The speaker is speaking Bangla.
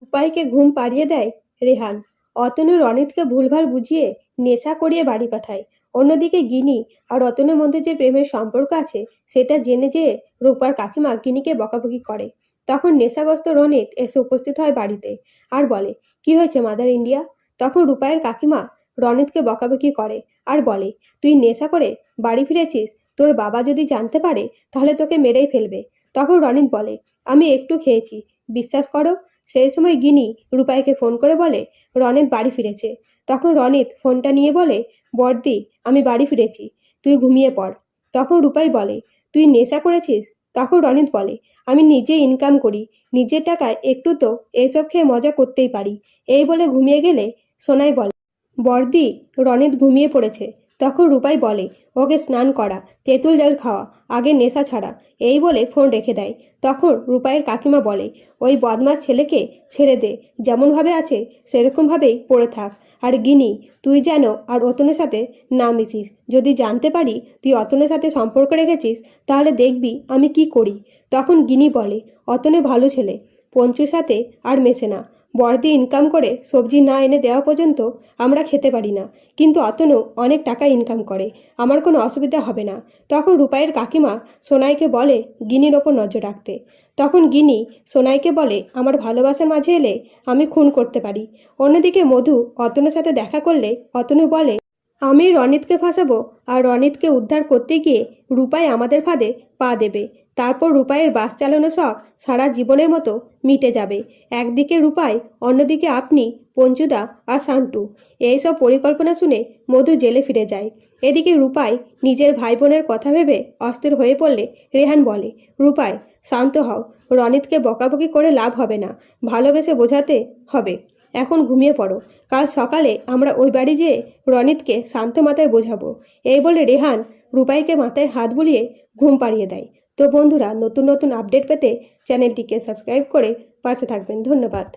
রূপাইকে ঘুম পাড়িয়ে দেয় রেহান। অতনু রনিতকে ভুলভাল বুঝিয়ে নেশা করিয়ে বাড়ি পাঠায়। অন্যদিকে গিনি আর অতনুর মধ্যে যে প্রেমের সম্পর্ক আছে সেটা জেনে যেয়ে রূপার কাকিমা গিনিকে বকাবকি করে। তখন নেশাগ্রস্ত রনিত এসে উপস্থিত হয় বাড়িতে আর বলে, কি হয়েছে মাদার ইন্ডিয়া? তখন রূপায়ের কাকিমা রনিতকে বকাবকি করে আর বলে, তুই নেশা করে বাড়ি ফিরেছিস, তোর বাবা যদি জানতে পারে তাহলে তোকে মেরেই ফেলবে। তখন রনিত বলে, আমি একটু খেয়েছি, বিশ্বাস করো। সেই সময় গিনি রূপাইকে ফোন করে বলে রনিত বাড়ি ফিরেছে। তখন রনিত ফোনটা নিয়ে বলে, বড়দি আমি বাড়ি ফিরেছি, তুই ঘুমিয়ে পড়। তখন রূপাই বলে, তুই নেশা করেছিস? তখন রনিত বলে, আমি নিজে ইনকাম করি, নিজের টাকায় একটু তো এইসব খেয়ে মজা করতেই পারি। এই বলে ঘুমিয়ে গেলে সোনাই বলে, বড়দি রনিত ঘুমিয়ে পড়েছে। তখন রূপাই বলে, ওকে স্নান করা, তেঁতুল জল খাওয়া, আগে নেশা ছাড়া। এই বলে ফোন রেখে দেয়। তখন রূপাইয়ের কাকিমা বলে, ওই বদমাস ছেলেকে ছেড়ে দে, যেমনভাবে আছে সেরকমভাবেই পড়ে থাক। আর গিনি, তুই যেন আর অতনের সাথে না মিশিস। যদি জানতে পারি তুই অতনের সাথে সম্পর্ক রেখেছিস তাহলে দেখবি আমি কি করি। তখন গিনি বলে, অতনে ভালো ছেলে, পঞ্চুর সাথে আর মেশে না। বড়দি ইনকাম করে সবজি না এনে দেওয়া পর্যন্ত আমরা খেতে পারি না, কিন্তু অতনু অনেক টাকা ইনকাম করে, আমার কোনো অসুবিধা হবে না। তখন রূপাইয়ের কাকিমা সোনাইকে বলে গিনির ওপর নজর রাখতে। তখন গিনি সোনাইকে বলে, আমার ভালোবাসার মাঝে এলে আমি খুন করতে পারি। অন্যদিকে মধু অতনুর সাথে দেখা করলে অতনু বলে, আমি রনিতকে ফাঁসাবো আর রনিতকে উদ্ধার করতে গিয়ে রূপাই আমাদের ফাঁদে পা দেবে। তারপর রূপাইয়ের বাস চালানো শখ সারা জীবনের মতো মিটে যাবে। একদিকে রূপাই, অন্যদিকে আপনি, পঞ্চুদা আর শান্টু। এইসব পরিকল্পনা শুনে মধু জেলে ফিরে যায়। এদিকে রূপাই নিজের ভাই বোনের কথা ভেবে অস্থির হয়ে পড়লে রেহান বলে, রূপাই শান্ত হও, রনিতকে বকাবকি করে লাভ হবে না, ভালোবেসে বোঝাতে হবে। এখন ঘুমিয়ে পড়ো, কাল সকালে আমরা ওই বাড়ি যেয়ে রনিতকে শান্ত মাথায় বোঝাবো। এই বলে রেহান রূপাইকে মাথায় হাত বুলিয়ে ঘুম পাড়িয়ে দেয়। তো বন্ধুরা, নতুন নতুন আপডেট পেতে চ্যানেলটিকে সাবস্ক্রাইব করে পাশে থাকবেন। ধন্যবাদ।